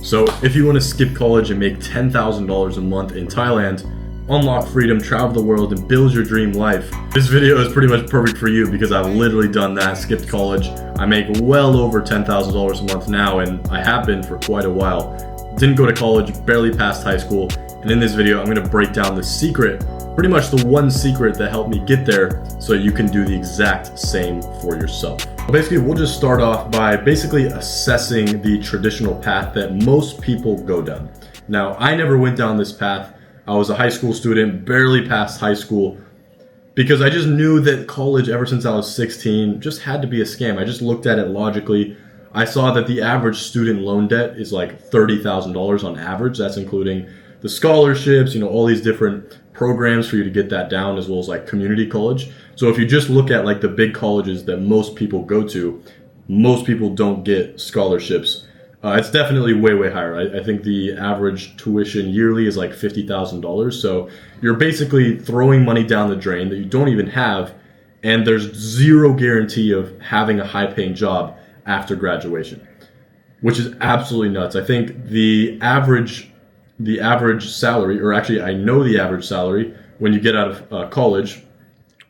So if you want to skip college and make $10,000 a month in Thailand, unlock freedom, travel the world, and build your dream life, this video is pretty much perfect for you because I've literally done that, skipped college. I make well over $10,000 a month now, and I have been for quite a while. Didn't go to college, barely passed high school, and in this video I'm going to break down the secret, pretty much the one secret that helped me get there so you can do the exact same for yourself. Basically, we'll just start off by basically assessing the traditional path that most people go down. Now, I never went down this path. I was a high school student, barely passed high school, because I just knew that college ever since I was 16 just had to be a scam. I just looked at it logically. I saw that the average student loan debt is like $30,000 on average. That's including the scholarships, all these different programs for you to get that down, as well as like community college. So if you just look at like the big colleges that most people go to, most people don't get scholarships. It's definitely way, way higher. I think the average tuition yearly is like $50,000. So you're basically throwing money down the drain that you don't even have, and there's zero guarantee of having a high-paying job after graduation, which is absolutely nuts. I think the average salary, or actually I know the average salary when you get out of college,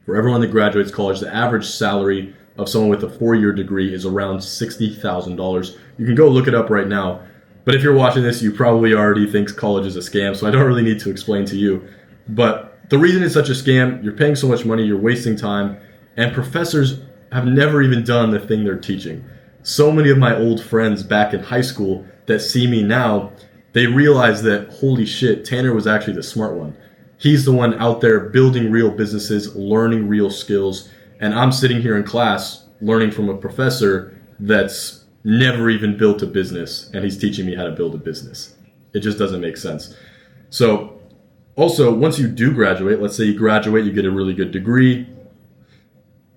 for everyone that graduates college, the average salary of someone with a 4-year degree is around $60,000. You can go look it up right now. But if you're watching this, you probably already think college is a scam, so I don't really need to explain to you. But the reason it's such a scam, you're paying so much money, you're wasting time, and professors have never even done the thing they're teaching. So many of my old friends back in high school that see me now, they realize that, holy shit, Tanner was actually the smart one. He's the one out there building real businesses, learning real skills, and I'm sitting here in class learning from a professor that's never even built a business, and he's teaching me how to build a business. It just doesn't make sense. So also, once you do graduate, let's say you graduate, you get a really good degree,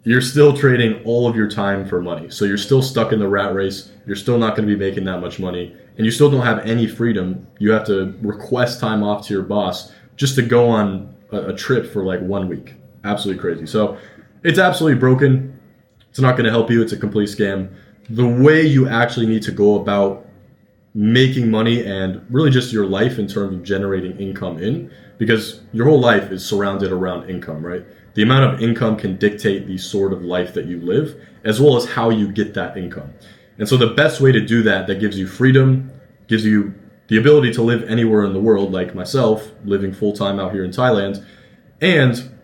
you're still trading all of your time for money. So you're still stuck in the rat race. You're still not going to be making that much money, and you still don't have any freedom. You have to request time off to your boss just to go on a trip for like 1 week. Absolutely crazy. So it's absolutely broken. It's not going to help you. It's a complete scam. The way you actually need to go about making money and really just your life in terms of generating income in, because your whole life is surrounded around income, right? The amount of income can dictate the sort of life that you live, as well as how you get that income. And so the best way to do that gives you freedom, gives you the ability to live anywhere in the world, like myself, living full-time out here in Thailand, and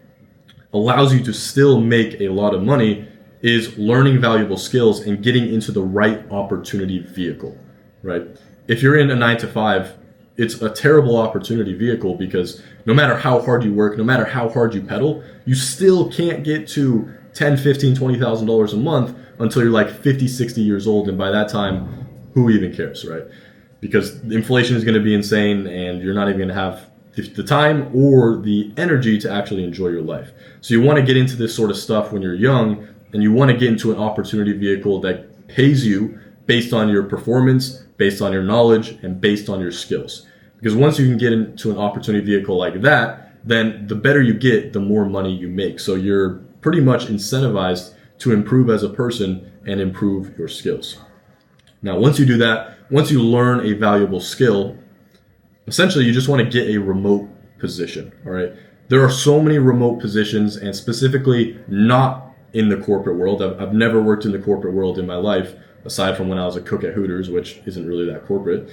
allows you to still make a lot of money, is learning valuable skills and getting into the right opportunity vehicle, right? If you're in a 9-to-5, it's a terrible opportunity vehicle because no matter how hard you work, no matter how hard you pedal, you still can't get to $10,000, $15,000, $20,000 a month until you're like 50, 60 years old. And by that time, who even cares, right? Because inflation is going to be insane and you're not even going to have the time or the energy to actually enjoy your life. So you want to get into this sort of stuff when you're young, and you want to get into an opportunity vehicle that pays you based on your performance, based on your knowledge, and based on your skills. Because once you can get into an opportunity vehicle like that, then the better you get, the more money you make. So you're pretty much incentivized to improve as a person and improve your skills. Now, once you do that, once you learn a valuable skill, essentially you just want to get a remote position, all right? There are so many remote positions, and specifically not in the corporate world. I've never worked in the corporate world in my life, aside from when I was a cook at Hooters, which isn't really that corporate.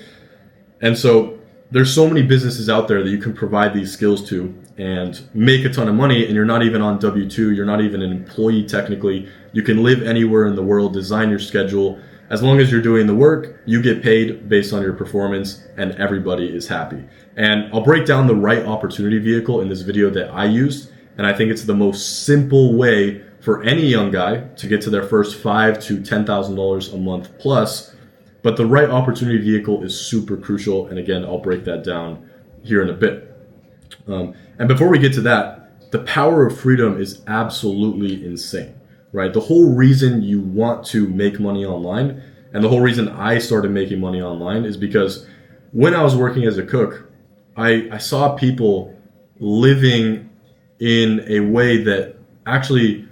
And so there's so many businesses out there that you can provide these skills to and make a ton of money, and you're not even on W-2, you're not even an employee technically. You can live anywhere in the world, design your schedule. As long as you're doing the work, you get paid based on your performance, and everybody is happy. And I'll break down the right opportunity vehicle in this video that I used, and I think it's the most simple way for any young guy to get to their first $5,000 to $10,000 a month plus. But the right opportunity vehicle is super crucial, and again, I'll break that down here in a bit. And before we get to that, the power of freedom is absolutely insane. Right? The whole reason you want to make money online, and the whole reason I started making money online, is because when I was working as a cook, I saw people living in a way that actually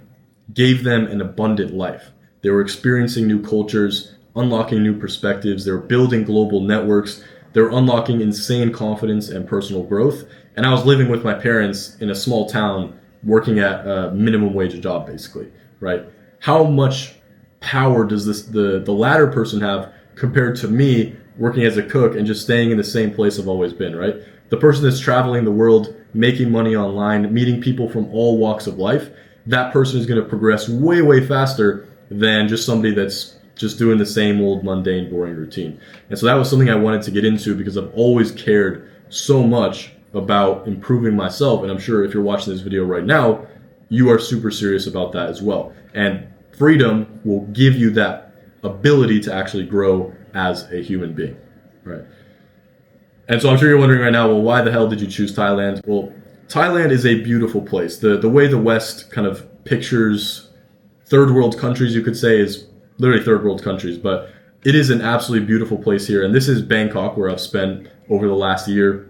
gave them an abundant life. They were experiencing new cultures, unlocking new perspectives. They were building global networks. They were unlocking insane confidence and personal growth. And I was living with my parents in a small town, working at a minimum wage job, basically, right? How much power does the latter person have compared to me working as a cook and just staying in the same place I've always been, right? The person that's traveling the world, making money online, meeting people from all walks of life, that person is going to progress way, way faster than just somebody that's just doing the same old mundane, boring routine. And so that was something I wanted to get into because I've always cared so much about improving myself. And I'm sure if you're watching this video right now, you are super serious about that as well. And freedom will give you that ability to actually grow as a human being, right? And so I'm sure you're wondering right now, well, why the hell did you choose Thailand? Well, Thailand is a beautiful place. The way the West kind of pictures third world countries, you could say, is literally third world countries, but it is an absolutely beautiful place here. And this is Bangkok, where I've spent over the last year.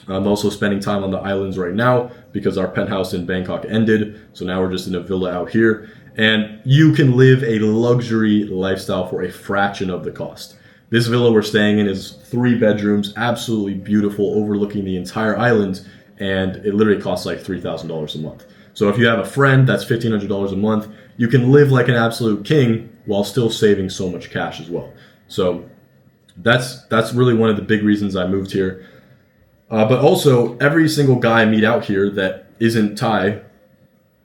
I'm also spending time on the islands right now because our penthouse in Bangkok ended. So now we're just in a villa out here. And you can live a luxury lifestyle for a fraction of the cost. This villa we're staying in is 3 bedrooms, absolutely beautiful, overlooking the entire island. And it literally costs like $3,000 a month. So if you have a friend, that's $1,500 a month. You can live like an absolute king while still saving so much cash as well. So that's really one of the big reasons I moved here. But also, every single guy I meet out here that isn't Thai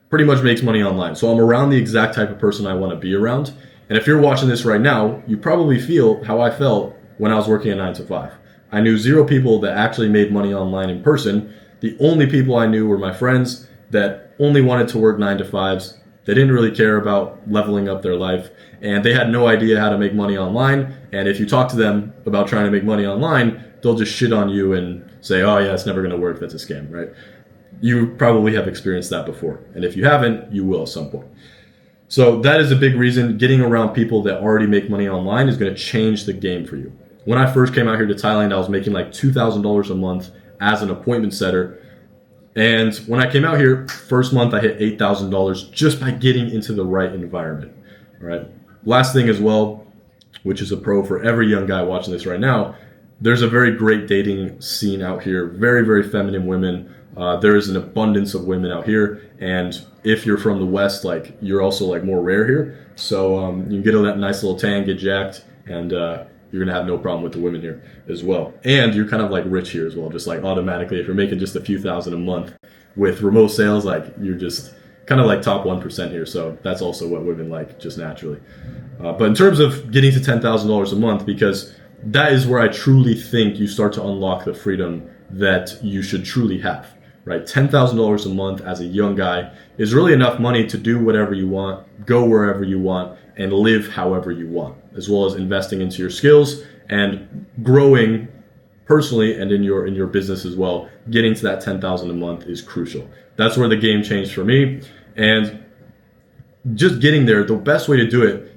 pretty much makes money online. So I'm around the exact type of person I want to be around. And if you're watching this right now, you probably feel how I felt when I was working a 9 to 5. I knew 0 people that actually made money online in person. The only people I knew were my friends that only wanted to work 9 to 5s. They didn't really care about leveling up their life, and they had no idea how to make money online. And if you talk to them about trying to make money online, they'll just shit on you and say, oh yeah, it's never going to work, that's a scam, right? You probably have experienced that before. And if you haven't, you will at some point. So that is a big reason. Getting around people that already make money online is going to change the game for you. When I first came out here to Thailand, I was making like $2,000 a month as an appointment setter. And when I came out here, first month I hit $8,000 just by getting into the right environment. All right. Last thing as well, which is a pro for every young guy watching this right now, there's a very great dating scene out here. Very, very feminine women. There is an abundance of women out here. And if you're from the West, like, you're also like more rare here. So you can get a nice little tan, get jacked, and you're gonna have no problem with the women here as well. And you're kind of like rich here as well, just like automatically. If you're making just a few thousand a month with remote sales, like, you're just kind of like top 1% here. So that's also what women like, just naturally. But in terms of getting to $10,000 a month, because that is where I truly think you start to unlock the freedom that you should truly have, right? $10,000 a month as a young guy is really enough money to do whatever you want, go wherever you want, and live however you want, as well as investing into your skills and growing personally and in your business as well. Getting to that $10,000 a month is crucial. That's where the game changed for me. And just getting there, the best way to do it,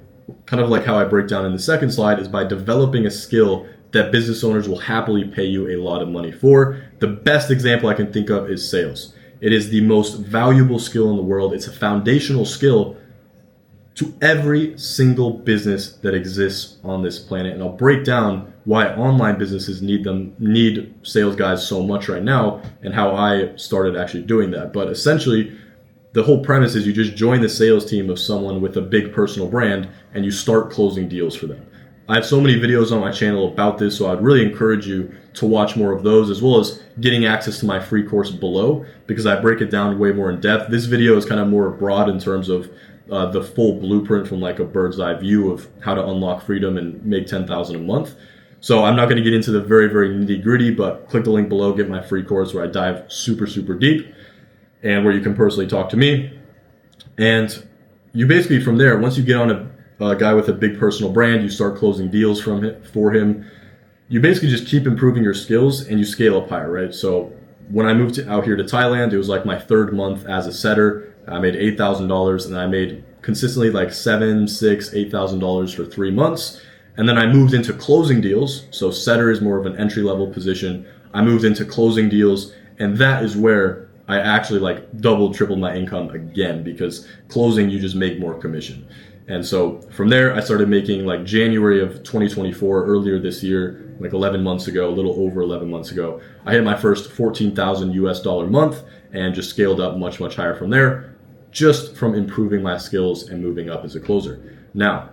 kind of like how I break down in the second slide, is by developing a skill that business owners will happily pay you a lot of money for. The best example I can think of is sales. It is the most valuable skill in the world. It's a foundational skill to every single business that exists on this planet. And I'll break down why online businesses need sales guys so much right now, and how I started actually doing that. But essentially, the whole premise is you just join the sales team of someone with a big personal brand and you start closing deals for them. I have so many videos on my channel about this, so I'd really encourage you to watch more of those, as well as getting access to my free course below, because I break it down way more in depth. This video is kind of more broad in terms of the full blueprint from like a bird's eye view of how to unlock freedom and make $10,000 a month. So I'm not going to get into the very, very nitty gritty, but click the link below, get my free course where I dive super, super deep and where you can personally talk to me. And you basically, from there, once you get on a guy with a big personal brand, you start closing deals for him. You basically just keep improving your skills and you scale up higher, right? So when I moved out here to Thailand, it was like my 3rd month as a setter. I made $8,000, and I made consistently like $7,000, $6,000, $8,000 for 3 months. And then I moved into closing deals. So setter is more of an entry-level position. I moved into closing deals, and that is where I actually like doubled, tripled my income again, because closing, you just make more commission. And so from there, I started making like January of 2024, earlier this year, like 11 months ago, a little over 11 months ago, I hit my first 14,000 US dollar month and just scaled up much, much higher from there, just from improving my skills and moving up as a closer. Now,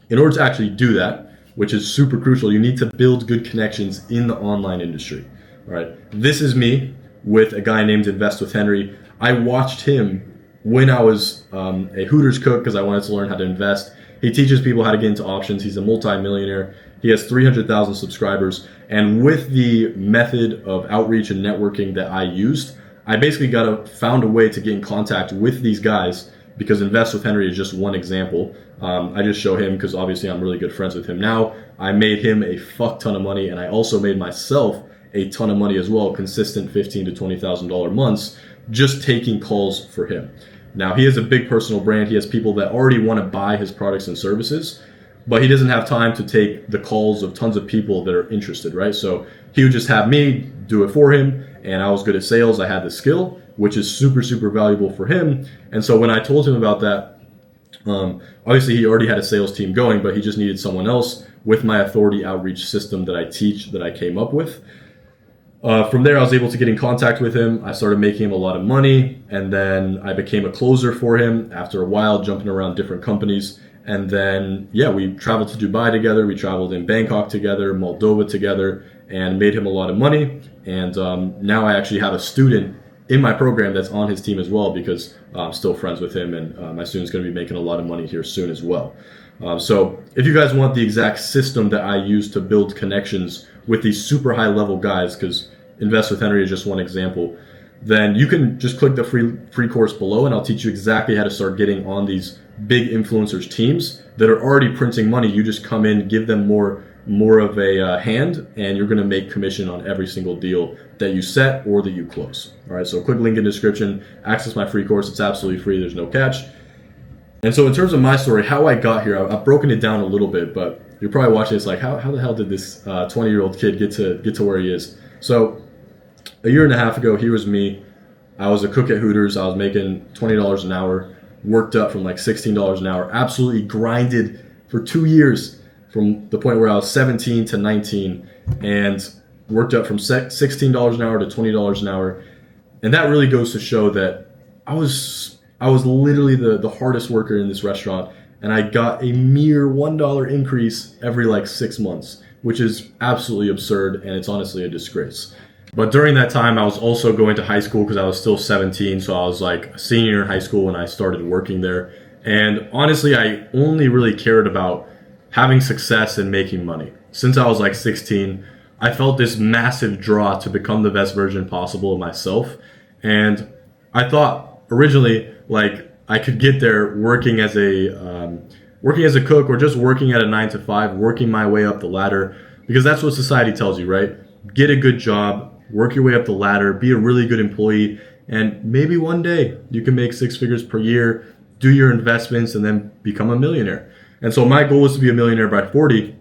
in order to actually do that, which is super crucial, you need to build good connections in the online industry. All right. This is me with a guy named Invest with Henry. I watched him when I was a Hooters cook because I wanted to learn how to invest. He teaches people how to get into options. He's a multi-millionaire. He has 300,000 subscribers. And with the method of outreach and networking that I used, I basically found a way to get in contact with these guys, because Invest with Henry is just one example. I just show him because obviously I'm really good friends with him now. I made him a fuck ton of money, and I also made myself a ton of money as well, consistent $15,000 to $20,000 months, just taking calls for him. Now, he has a big personal brand. He has people that already want to buy his products and services, but he doesn't have time to take the calls of tons of people that are interested, right? So he would just have me do it for him, and I was good at sales. I had the skill, which is super, super valuable for him. And so when I told him about that, obviously he already had a sales team going, but he just needed someone else with my authority outreach system that I teach, that I came up with. From there, I was able to get in contact with him. I started making him a lot of money, and then I became a closer for him after a while, jumping around different companies. And then, we traveled to Dubai together. We traveled in Bangkok together, Moldova together, and made him a lot of money. And now I actually have a student in my program that's on his team as well, because I'm still friends with him, and my student's going to be making a lot of money here soon as well. So if you guys want the exact system that I use to build connections with these super high level guys, because Invest with Henry is just one example, then you can just click the free course below, and I'll teach you exactly how to start getting on these big influencers teams that are already printing money. You just come in, give them more of a hand, and you're going to make commission on every single deal that you set or that you close. All right, so click link in description, access my free course. It's absolutely free. There's no catch. And so in terms of my story, how I got here, I've broken it down a little bit, but you're probably watching this like, how the hell did this 20-year-old kid get to where he is? So a year and a half ago, here was me. I was a cook at Hooters. I was making $20 an hour, worked up from like $16 an hour, absolutely grinded for 2 years from the point where I was 17 to 19, and worked up from $16 an hour to $20 an hour. And that really goes to show that I was literally the hardest worker in this restaurant, and I got a mere $1 increase every like 6 months, which is absolutely absurd, and it's honestly a disgrace. But during that time, I was also going to high school because I was still 17, so I was like a senior in high school when I started working there. And honestly, I only really cared about having success and making money. Since I was like 16, I felt this massive draw to become the best version possible of myself. And I thought originally like I could get there working as a cook, or just working at a 9 to 5, working my way up the ladder, because that's what society tells you, right? Get a good job, work your way up the ladder, be a really good employee, and maybe one day you can make 6 figures per year, do your investments, and then become a millionaire. And so my goal was to be a millionaire by 40.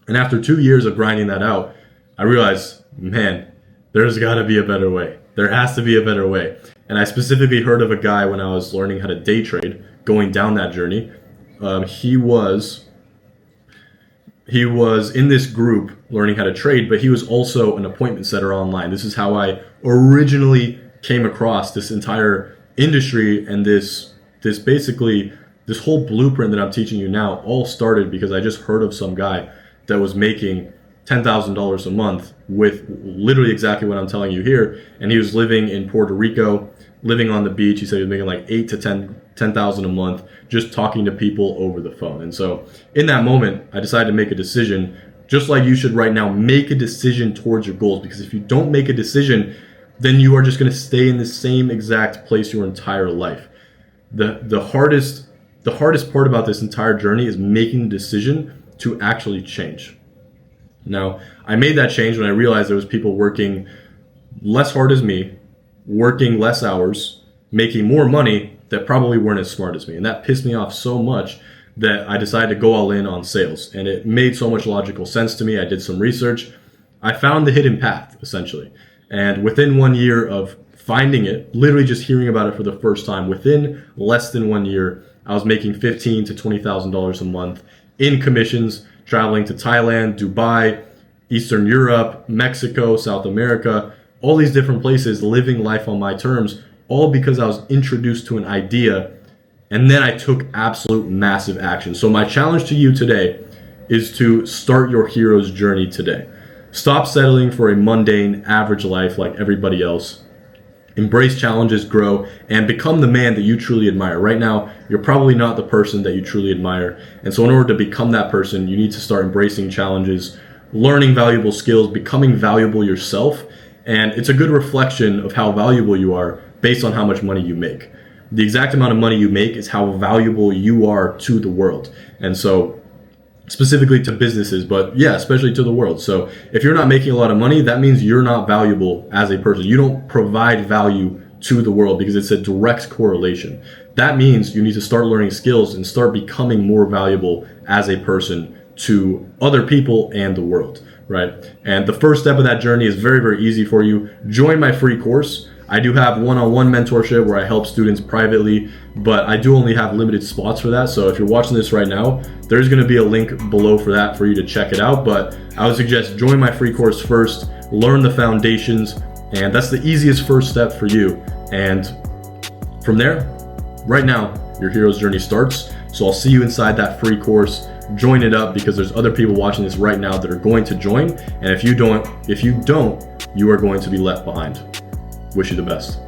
And after 2 years of grinding that out, I realized, man, there's got to be a better way. There has to be a better way. And I specifically heard of a guy when I was learning how to day trade, going down that journey. He was in this group learning how to trade, but he was also an appointment setter online. This is how I originally came across this entire industry, and this whole blueprint that I'm teaching you now all started because I just heard of some guy that was making $10,000 a month with literally exactly what I'm telling you here. And he was living in Puerto Rico, living on the beach. He said he was making like $8,000 to $10,000 a month just talking to people over the phone. And so in that moment, I decided to make a decision, just like you should right now. Make a decision towards your goals, because if you don't make a decision, then you are just going to stay in the same exact place your entire life. The hardest part about this entire journey is making the decision to actually change. Now, I made that change when I realized there was people working less hard as me, working less hours, making more money, that probably weren't as smart as me. And that pissed me off so much that I decided to go all in on sales. And it made so much logical sense to me. I did some research. I found the hidden path, essentially. And within 1 year of finding it, literally just hearing about it for the first time, within less than 1 year, I was making $15,000 to $20,000 a month in commissions, traveling to Thailand, Dubai, Eastern Europe, Mexico, South America, all these different places, living life on my terms, all because I was introduced to an idea and then I took absolute massive action. So my challenge to you today is to start your hero's journey today. Stop settling for a mundane, average life like everybody else. Embrace challenges, grow, and become the man that you truly admire. Right now, you're probably not the person that you truly admire. And so in order to become that person, you need to start embracing challenges, learning valuable skills, becoming valuable yourself. And it's a good reflection of how valuable you are based on how much money you make. The exact amount of money you make is how valuable you are to the world. And so specifically to businesses, but yeah, especially to the world. So if you're not making a lot of money, that means you're not valuable as a person. You don't provide value to the world because it's a direct correlation. That means you need to start learning skills and start becoming more valuable as a person to other people and the world, right? And the first step of that journey is very, very easy for you. Join my free course. I do have one-on-one mentorship where I help students privately, but I do only have limited spots for that. So if you're watching this right now, there's going to be a link below for that for you to check it out. But I would suggest join my free course first, learn the foundations, and that's the easiest first step for you. And from there, right now, your hero's journey starts. So I'll see you inside that free course. Join it up because there's other people watching this right now that are going to join. And if you don't, you are going to be left behind. Wish you the best.